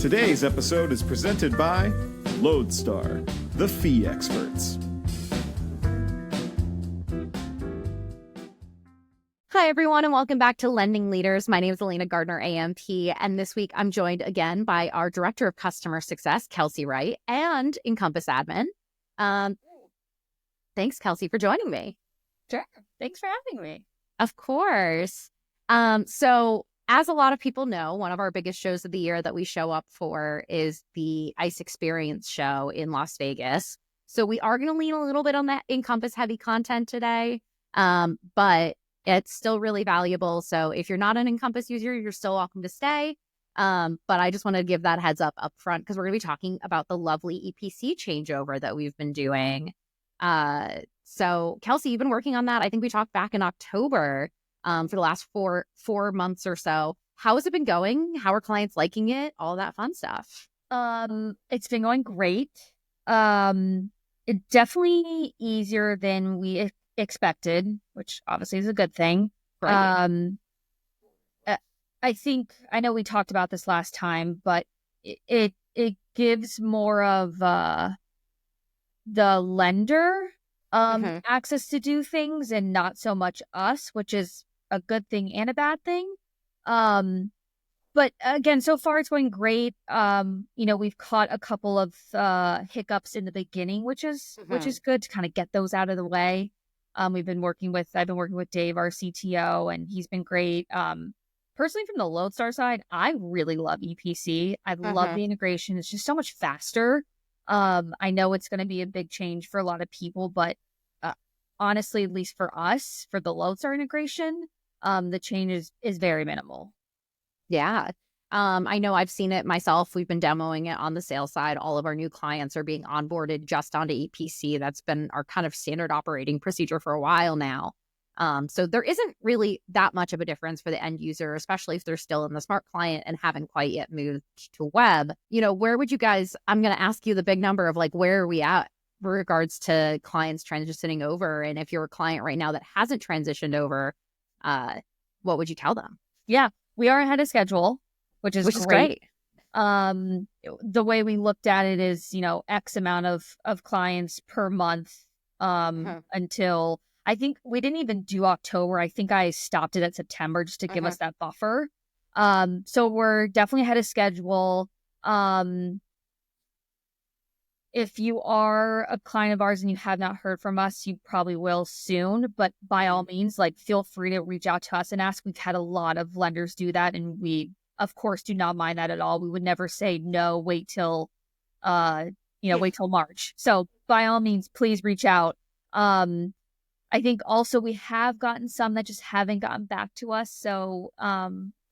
Today's episode is presented by LodeStar, the fee experts. Hi, everyone, and welcome back to Lending Leaders. My name is Elena Gardner, AMP, and this week I'm joined again by our Director of Customer Success, Kelsey Wright, and Encompass Admin. Thanks, Kelsey, for joining me. Sure. Thanks for having me. Of course. So as a lot of people know, one of our biggest shows of the year that we show up for is the ICE Experience show in Las Vegas. So we are going to lean a little bit on that Encompass heavy content today, but it's still really valuable. So if you're not an Encompass user, you're still welcome to stay. But I just want to give that heads up front because we're going to be talking about the lovely EPC changeover that we've been doing. So Kelsey, you've been working on that. I think we talked back in October for the last four months or so. How has it been going? How are clients liking it? All that fun stuff. It's been going great. It's definitely easier than we expected, which obviously is a good thing. Right. I know we talked about this last time, but it gives more of the lender access to do things and not so much us, which is a good thing and a bad thing. But again, so far it's going great. We've caught a couple of hiccups in the beginning, which is good to kind of get those out of the way. I've been working with Dave, our CTO, and he's been great. Personally, from the LodeStar side, I really love EPC. I love the integration. It's just so much faster. I know it's going to be a big change for a lot of people, but honestly, at least for us, for the LodeStar integration, the change is very minimal. Yeah. I know I've seen it myself. We've been demoing it on the sales side. All of our new clients are being onboarded just onto EPC. That's been our kind of standard operating procedure for a while now. So there isn't really that much of a difference for the end user, especially if they're still in the smart client and haven't quite yet moved to web. Where would you guys, I'm going to ask you the big number of where are we at with regards to clients transitioning over? And if you're a client right now that hasn't transitioned over, what would you tell them? Yeah, we are ahead of schedule, which is great. The way we looked at it is, X amount of clients per month until I think we didn't even do October. I think I stopped it at September just to give us that buffer. So we're definitely ahead of schedule. If you are a client of ours and you have not heard from us, you probably will soon. But by all means, feel free to reach out to us and ask. We've had a lot of lenders do that, and we, of course, do not mind that at all. We would never say no. Wait till March. So by all means, please reach out. I think also we have gotten some that just haven't gotten back to us. So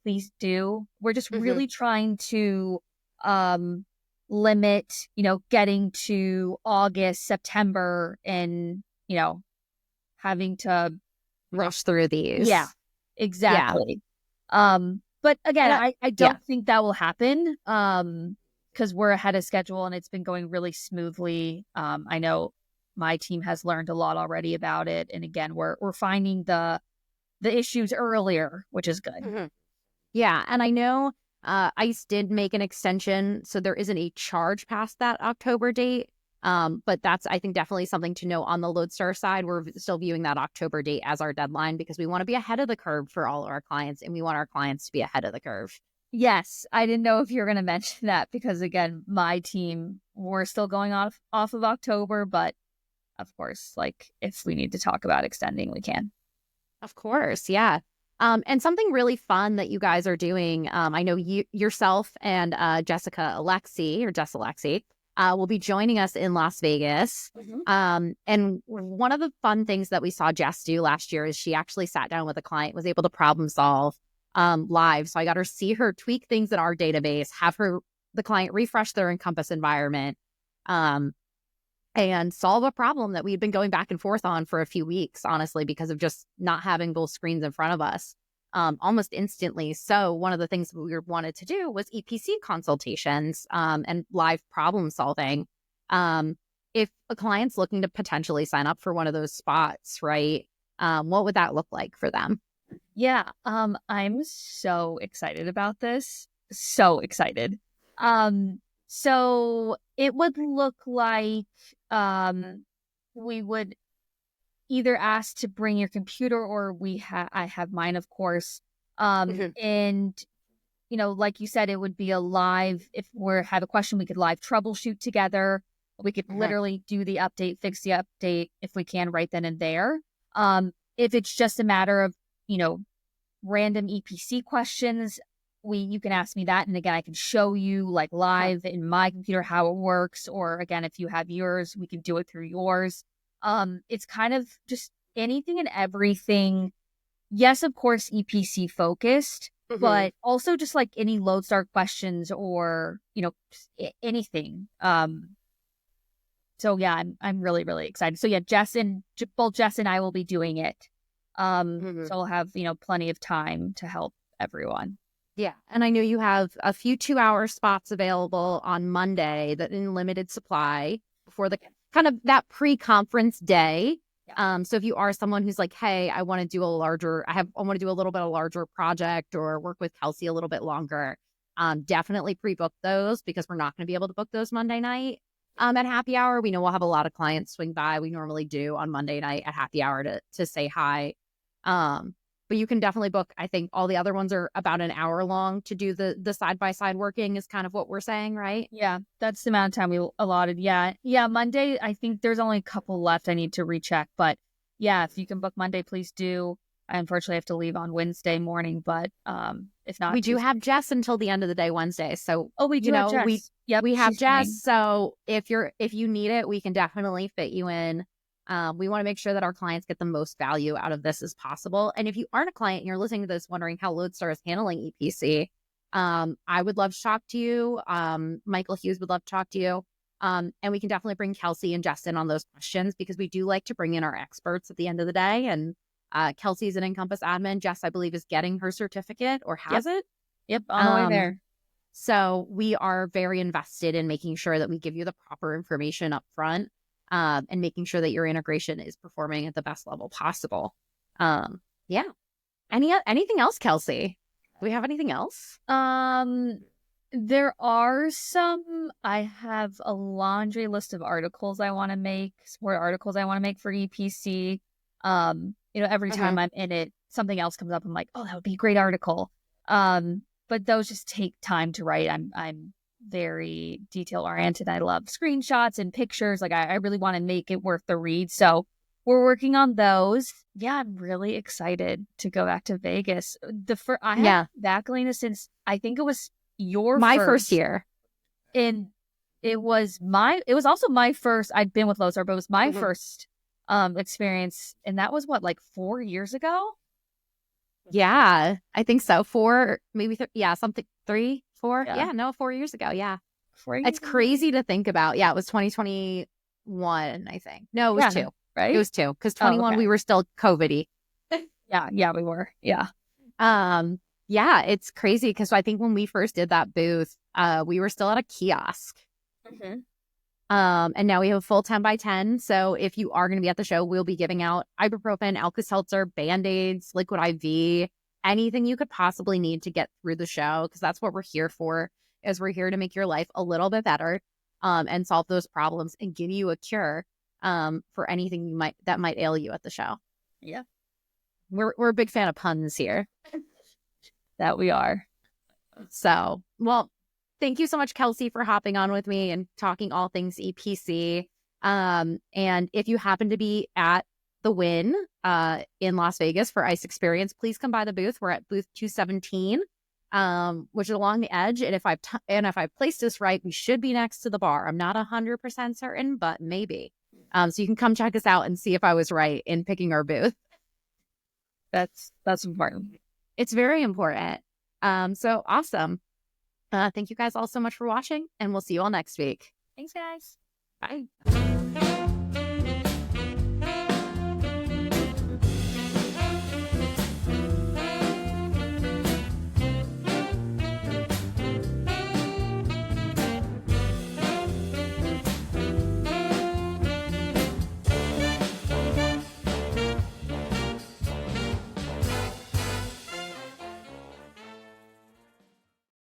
please do. We're just really trying to limit, getting to August, September and, having to rush through these. Yeah, exactly. Yeah. But again, I don't think that will happen because we're ahead of schedule and it's been going really smoothly. I know my team has learned a lot already about it. And again, we're finding the issues earlier, which is good. Yeah. And I know ICE did make an extension, so there isn't a charge past that October date. But that's, I think, definitely something to know on the LodeStar side. We're still viewing that October date as our deadline because we want to be ahead of the curve for all of our clients, and we want our clients to be ahead of the curve. Yes, I didn't know if you were going to mention that because, again, my team, we're still going off of October, but of course, if we need to talk about extending, we can. Of course, yeah. And something really fun that you guys are doing, I know yourself and Jess Alexi, will be joining us in Las Vegas. And one of the fun things that we saw Jess do last year is she actually sat down with a client, was able to problem solve live. So I got her see her tweak things in our database, have the client refresh their Encompass environment, and solve a problem that we'd been going back and forth on for a few weeks, honestly, because of just not having both screens in front of us almost instantly. So one of the things we wanted to do was EPC consultations and live problem solving. If a client's looking to potentially sign up for one of those spots, right, what would that look like for them? Yeah, I'm so excited about this. So excited. So it would look like we would either ask to bring your computer, or I have mine, of course. And like you said, it would be a live. If we have a question, we could live troubleshoot together. We could literally do the update, fix the update if we can right then and there. If it's just a matter of random EPC questions, you can ask me that, and again, I can show you like live in my computer how it works. Or again, if you have yours, we can do it through yours. It's kind of just anything and everything. Yes, of course, EPC focused, but also just like any LodeStar questions or just anything. So yeah, I'm really, really excited. So yeah, both Jess and I will be doing it. So we'll have plenty of time to help everyone. Yeah. And I know you have a few 2-hour spots available on Monday that in limited supply before the kind of that pre-conference day. Yeah. So if you are someone who's like, hey, I want to do a little bit of larger project or work with Kelsey a little bit longer, definitely pre-book those, because we're not going to be able to book those Monday night at happy hour. We know we'll have a lot of clients swing by. We normally do on Monday night at happy hour to say hi. But you can definitely book. I think all the other ones are about an hour long to do the side-by-side working is kind of what we're saying, right? Yeah, that's the amount of time we allotted. Yeah, Monday, I think there's only a couple left I need to recheck. But yeah, if you can book Monday, please do. I unfortunately have to leave on Wednesday morning, but if not, we do have Jess until the end of the day Wednesday. So we do have Jess. We have Jess. Fine. So if you need it, we can definitely fit you in. We want to make sure that our clients get the most value out of this as possible. And if you aren't a client and you're listening to this wondering how LodeStar is handling EPC, I would love to talk to you. Michael Hughes would love to talk to you. And we can definitely bring Kelsey and Justin on those questions, because we do like to bring in our experts at the end of the day. And Kelsey's an Encompass admin. Jess, I believe, is getting her certificate or has it. Yep, on the way there. So we are very invested in making sure that we give you the proper information up front. And making sure that your integration is performing at the best level possible. Yeah. Anything else, Kelsey? Do we have anything else? There are some. I have a laundry list of articles I want to make, support articles I want to make for EPC. Every time I'm in it, something else comes up. I'm like, oh, that would be a great article. But those just take time to write. I'm very detail oriented. I love screenshots and pictures. Like I really want to make it worth the read. So we're working on those. Yeah, I'm really excited to go back to Vegas. I have back, Alina, since I think it was my first year. And it was also my first. I'd been with LodeStar, but it was my first experience. And that was like 4 years ago? Yeah, I think so. 4, maybe 3, 4. Yeah, no, 4 years ago. Yeah. 4 years it's crazy to think about. Yeah, it was 2021, I think. No, it was 2. Right? It was 2, because 21 we were still COVID-y. Yeah, we were. Yeah. Yeah, it's crazy, because I think when we first did that booth, we were still at a kiosk. And now we have a full 10x10. So if you are going to be at the show, we'll be giving out ibuprofen, Alka-Seltzer, Band-Aids, liquid IV, anything you could possibly need to get through the show, because that's what we're here for. Is we're here to make your life a little bit better, and solve those problems and give you a cure for anything that might ail you at the show. Yeah, we're a big fan of puns here. That we are. So, well, thank you so much, Kelsey, for hopping on with me and talking all things EPC. And if you happen to be at the Win in Las Vegas for ICE Experience, please come by the booth. We're at booth 217, which is along the edge. And if I've placed this right, we should be next to the bar. I'm not 100% certain, but maybe. So you can come check us out and see if I was right in picking our booth. That's important. It's very important. So awesome. Thank you guys all so much for watching, and we'll see you all next week. Thanks, guys. Bye.